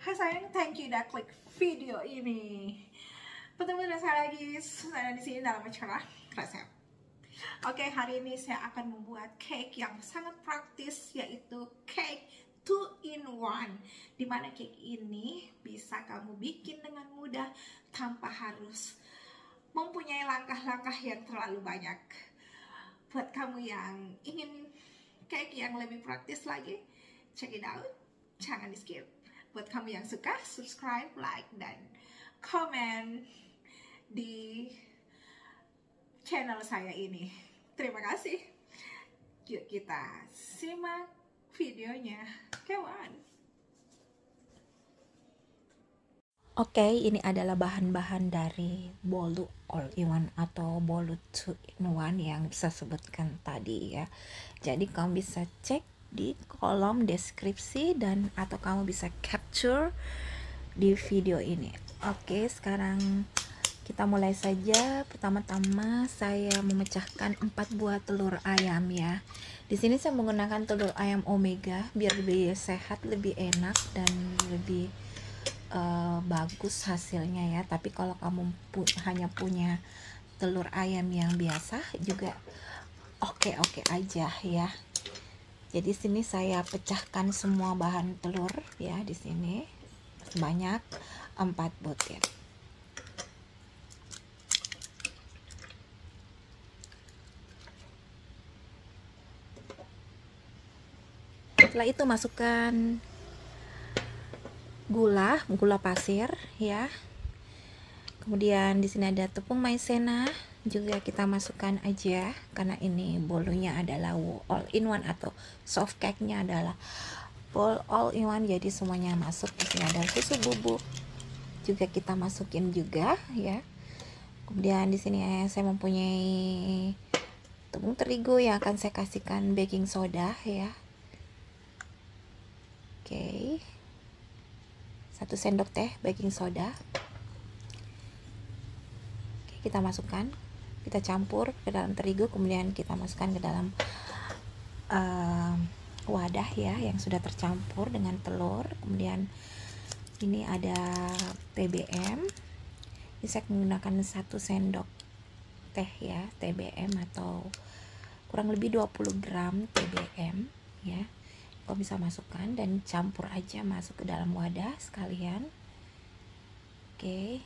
Hai sayang, thank you udah klik video ini. Bertemu dengan saya lagi, saya di sini dalam acara resep. Oke, hari ini saya akan membuat cake yang sangat praktis, yaitu cake 2-in-1. Dimana cake ini bisa kamu bikin dengan mudah tanpa harus mempunyai langkah-langkah yang terlalu banyak. Buat kamu yang ingin cake yang lebih praktis lagi, check it out, jangan di skip. Buat kamu yang suka, subscribe, like, dan komen di channel saya ini. Terima kasih. Yuk kita simak videonya. Come on. Oke, ini adalah bahan-bahan dari bolu all-in-one atau bolu 2-in-1 yang saya sebutkan tadi ya. Jadi kamu bisa cek di kolom deskripsi dan atau kamu bisa capture di video ini. Oke, sekarang kita mulai saja. Pertama-tama saya memecahkan 4 buah telur ayam ya. Di sini saya menggunakan telur ayam omega biar lebih sehat, lebih enak dan lebih bagus hasilnya ya. Tapi kalau kamu hanya punya telur ayam yang biasa juga oke-oke aja ya. Jadi sini saya pecahkan semua bahan telur ya di sini sebanyak 4 butir. Setelah itu masukkan gula pasir ya. Kemudian di sini ada tepung maizena juga kita masukkan aja karena ini bolunya adalah all-in-one atau soft cake-nya adalah all-in-one, jadi semuanya masuk. Di sini ada susu bubuk juga kita masukin juga ya. Kemudian di sini saya mempunyai tepung terigu yang akan saya kasihkan baking soda ya. Oke. 1 sendok teh baking soda. Oke, kita masukkan, kita campur ke dalam terigu, kemudian kita masukkan ke dalam wadah ya yang sudah tercampur dengan telur. Kemudian ini ada TBM. Ini saya menggunakan 1 sendok teh ya, TBM atau kurang lebih 20 gram TBM ya. Kau bisa masukkan dan campur aja masuk ke dalam wadah sekalian. Oke.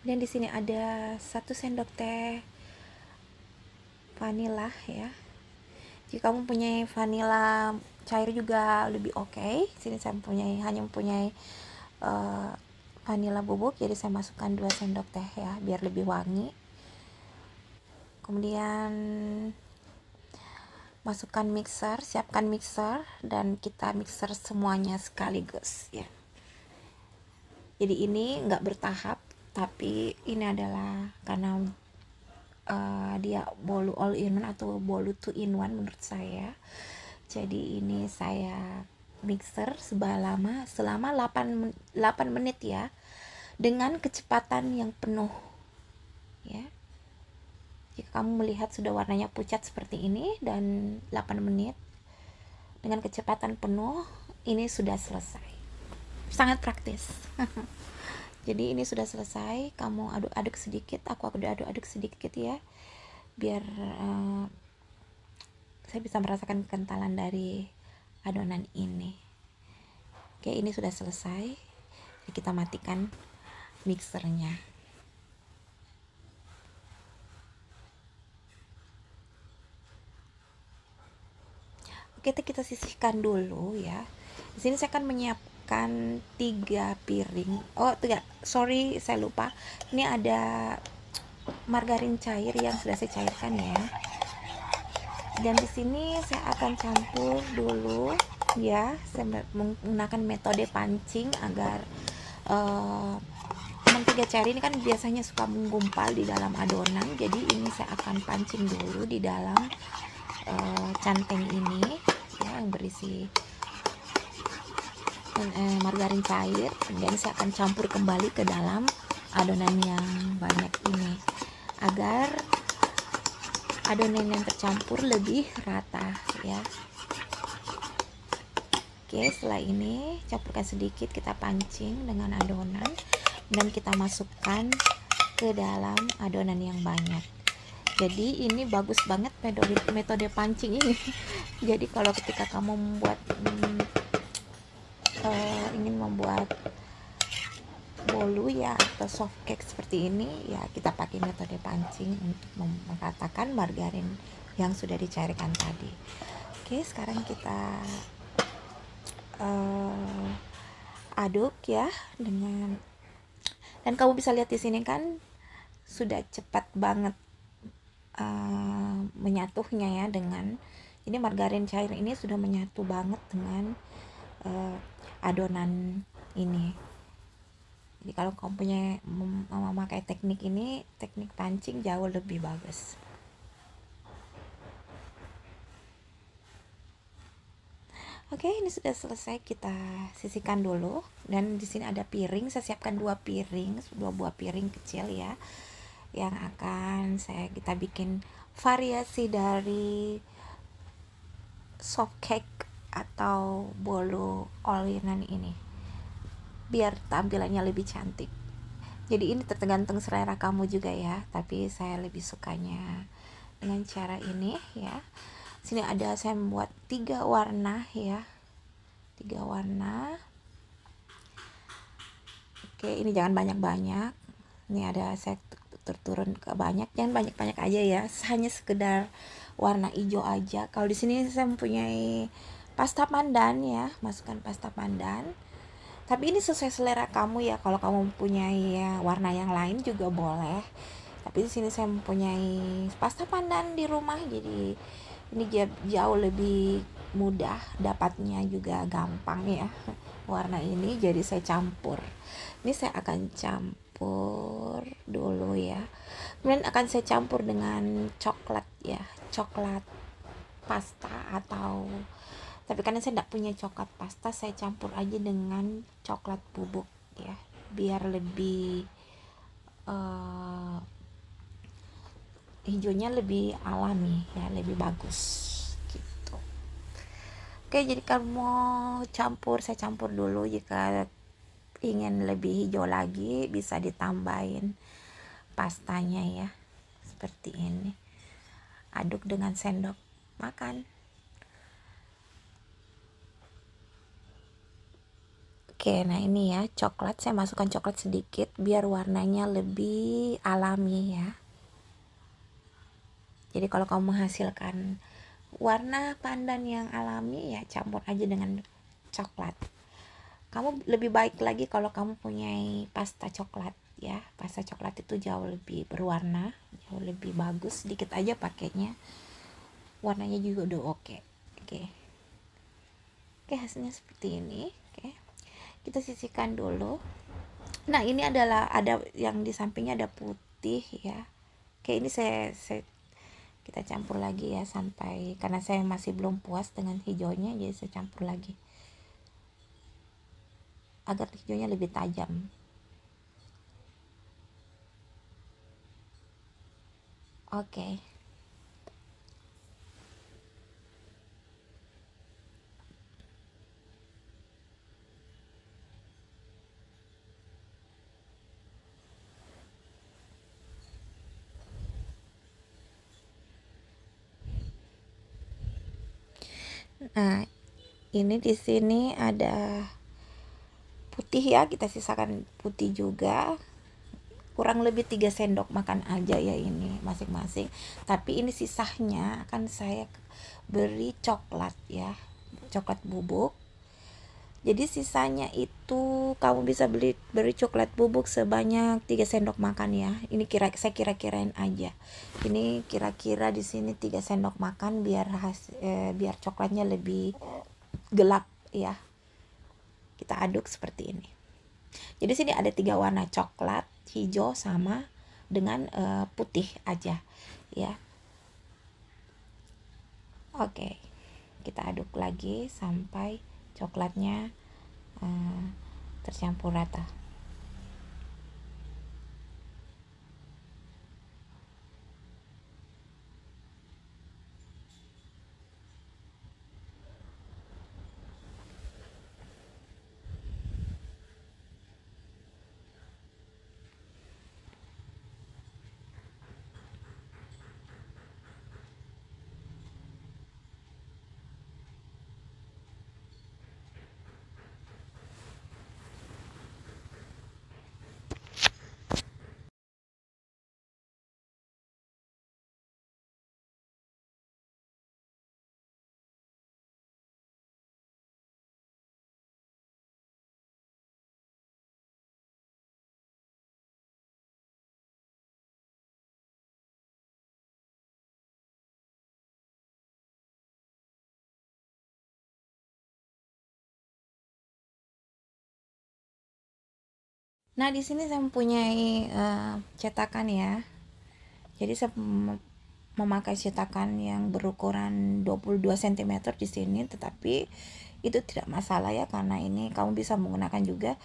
Dan di sini ada 1 sendok teh vanila ya. Jika kamu punya vanila cair juga lebih oke. Sini saya hanya mempunyai vanila bubuk, jadi saya masukkan 2 sendok teh ya biar lebih wangi. Kemudian masukkan mixer, siapkan mixer dan kita mixer semuanya sekaligus ya. Jadi ini enggak bertahap, tapi ini adalah karena dia bolu all-in-one atau bolu 2-in-1 menurut saya. Jadi ini saya mixer selama 8 menit ya, dengan kecepatan yang penuh ya. Jika kamu melihat sudah warnanya pucat seperti ini dan 8 menit dengan kecepatan penuh, ini sudah selesai. Sangat praktis. Jadi ini sudah selesai. Kamu aduk-aduk sedikit, aku aduk-aduk sedikit ya, biar saya bisa merasakan kekentalan dari adonan ini. Oke, ini sudah selesai. Jadi kita matikan mixernya. Oke, kita sisihkan dulu ya. Di sini saya akan menyiapkan 3 piring. Oh, 3. Sorry, saya lupa. Ini ada margarin cair yang sudah saya cairkan ya. Dan di sini saya akan campur dulu ya. Saya menggunakan metode pancing agar mentega cair ini kan biasanya suka menggumpal di dalam adonan. Jadi ini saya akan pancing dulu di dalam canteng ini ya yang berisi margarin cair. Kemudian saya akan campur kembali ke dalam adonan yang banyak ini agar adonan yang tercampur lebih rata ya. Oke, setelah ini campurkan sedikit, kita pancing dengan adonan dan kita masukkan ke dalam adonan yang banyak. Jadi ini bagus banget metode pancing ini. Jadi kalau ketika kamu membuat ingin membuat bolu ya atau soft cake seperti ini ya, kita pakai metode pancing untuk meratakan margarin yang sudah dicairkan tadi. Oke, sekarang kita aduk ya dan kamu bisa lihat di sini kan sudah cepat banget menyatunya ya dengan ini margarin cair ini sudah menyatu banget dengan adonan ini. Jadi kalau kamu punya memakai teknik ini, teknik pancing jauh lebih bagus. Oke, ini sudah selesai, kita sisihkan dulu. Dan di sini ada piring, saya siapkan dua buah piring kecil ya, yang akan kita bikin variasi dari soft cake atau bolu all-in-one ini, biar tampilannya lebih cantik. Jadi ini tergantung selera kamu juga ya, tapi saya lebih sukanya dengan cara ini ya. Sini ada, saya membuat 3 warna ya, 3 warna. Oke, ini jangan banyak-banyak, ini ada saya turun ke banyak, jangan banyak-banyak aja ya, hanya sekedar warna hijau aja. Kalau di sini saya mempunyai pasta pandan ya, masukkan pasta pandan, tapi ini sesuai selera kamu ya. Kalau kamu mempunyai warna yang lain juga boleh, tapi di sini saya mempunyai pasta pandan di rumah, jadi ini jauh lebih mudah dapatnya, juga gampang ya warna ini. Jadi saya campur, ini saya akan campur dulu ya, kemudian akan saya campur dengan coklat ya, coklat pasta atau, tapi karena saya tidak punya coklat pasta, saya campur aja dengan coklat bubuk ya, biar lebih hijaunya lebih alami ya, lebih bagus gitu. Oke, jadi kamu saya campur dulu. Jika ingin lebih hijau lagi bisa ditambahin pastanya ya, seperti ini. Aduk dengan sendok makan. Oke, nah ini ya coklat, saya masukkan coklat sedikit biar warnanya lebih alami ya. Jadi kalau kamu menghasilkan warna pandan yang alami ya, campur aja dengan coklat. Kamu lebih baik lagi kalau kamu punya pasta coklat ya, pasta coklat itu jauh lebih berwarna, jauh lebih bagus. Sedikit aja pakainya, warnanya juga udah oke. Oke, hasilnya seperti ini. Oke, kita sisihkan dulu. Nah ini adalah, ada yang di sampingnya ada putih ya. Oke, ini kita campur lagi ya, sampai, karena saya masih belum puas dengan hijaunya, jadi saya campur lagi agar hijaunya lebih tajam. Oke. Nah, ini di sini ada putih ya, kita sisakan putih juga. Kurang lebih 3 sendok makan aja ya ini masing-masing. Tapi ini sisanya akan saya beri coklat ya, coklat bubuk. Jadi sisanya itu kamu bisa beri coklat bubuk sebanyak 3 sendok makan ya. Ini saya kira-kirain aja. Ini kira-kira di sini 3 sendok makan biar biar coklatnya lebih gelap ya. Kita aduk seperti ini. Jadi sini ada 3 warna, coklat, hijau sama dengan putih aja ya. Oke. Kita aduk lagi sampai coklatnya tercampur rata. Nah, di sini saya mempunyai cetakan ya. Jadi saya memakai cetakan yang berukuran 22 cm di sini, tetapi itu tidak masalah ya, karena ini kamu bisa menggunakan juga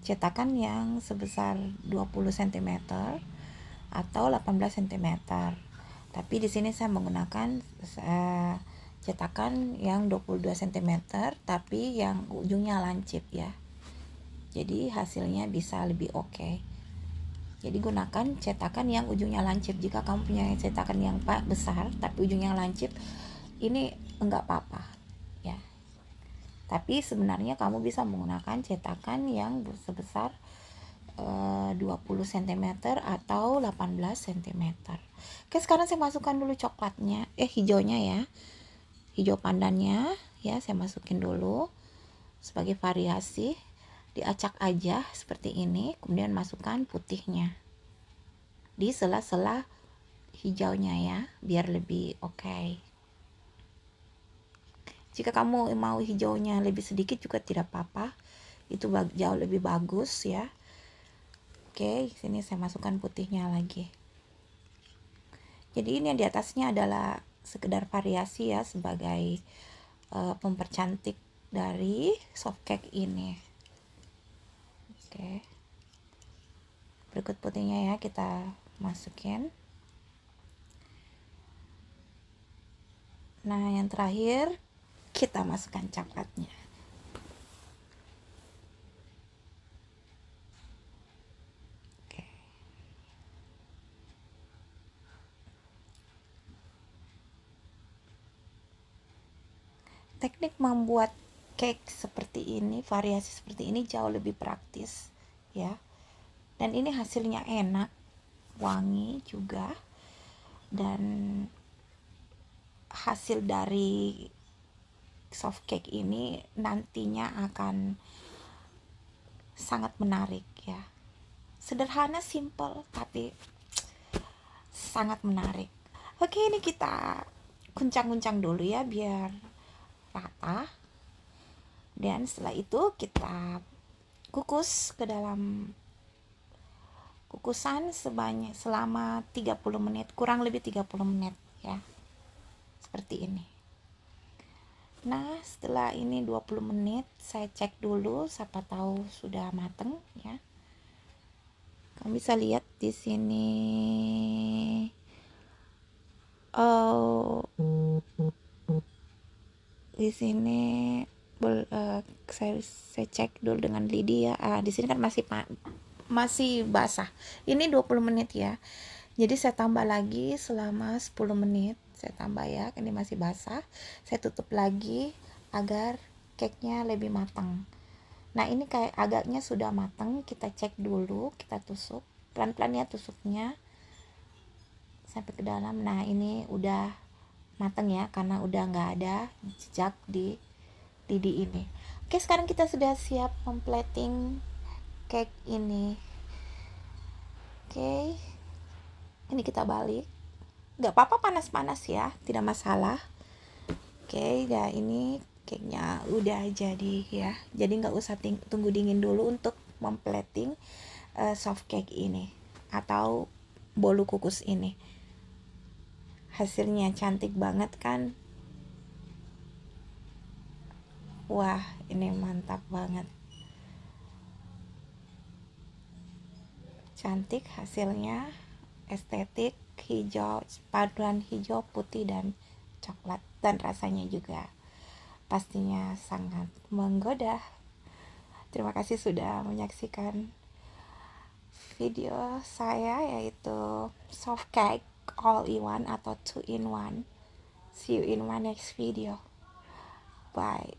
cetakan yang sebesar 20 cm atau 18 cm. Tapi di sini saya menggunakan cetakan yang 22 cm tapi yang ujungnya lancip ya. Jadi hasilnya bisa lebih oke. Jadi gunakan cetakan yang ujungnya lancip. Jika kamu punya cetakan yang besar tapi ujungnya lancip, ini enggak apa-apa ya. Tapi sebenarnya kamu bisa menggunakan cetakan yang sebesar 20 cm atau 18 cm. Oke, sekarang saya masukkan dulu coklatnya, hijaunya ya. Hijau pandannya ya, saya masukin dulu sebagai variasi. Diacak aja seperti ini, kemudian masukkan putihnya di sela-sela hijaunya ya, biar lebih oke. Jika kamu mau hijaunya lebih sedikit juga tidak apa-apa, itu jauh lebih bagus ya. Oke, sini saya masukkan putihnya lagi. Jadi ini di atasnya adalah sekedar variasi ya, sebagai mempercantik dari soft cake ini. Oke, berikut putihnya ya kita masukin. Nah, yang terakhir kita masukkan coklatnya. Oke. Teknik membuat cake seperti ini, variasi seperti ini jauh lebih praktis ya. Dan ini hasilnya enak, wangi juga, dan hasil dari soft cake ini nantinya akan sangat menarik ya. Sederhana, simple, tapi sangat menarik. Oke, ini kita guncang-guncang dulu ya biar rata. Dan setelah itu kita kukus ke dalam kukusan selama 30 menit, kurang lebih 30 menit ya. Seperti ini. Nah, setelah ini 20 menit saya cek dulu, siapa tahu sudah mateng ya. Kamu bisa lihat di sini. Oh, di sini saya cek dulu dengan lidi ya. Di sini kan masih basah. Ini 20 menit ya. Jadi saya tambah lagi selama 10 menit. Saya tambah ya, ini masih basah. Saya tutup lagi agar cake-nya lebih matang. Nah, ini kayak agaknya sudah matang. Kita cek dulu, kita tusuk pelan-pelan ya, tusuknya sampai ke dalam. Nah, ini udah matang ya, karena udah nggak ada jejak di lidi ini. Oke, sekarang kita sudah siap memplating cake ini. Oke, ini kita balik. Nggak apa-apa panas-panas ya, tidak masalah. Oke, ya ini cake-nya udah jadi ya. Jadi nggak usah tunggu dingin dulu untuk memplating soft cake ini atau bolu kukus ini. Hasilnya cantik banget kan? Wah, ini mantap banget. Cantik hasilnya, estetik, hijau, paduan hijau, putih, dan coklat. Dan rasanya juga pastinya sangat menggoda. Terima kasih sudah menyaksikan video saya, yaitu soft cake all in one atau 2 in 1. See you in my next video. Bye.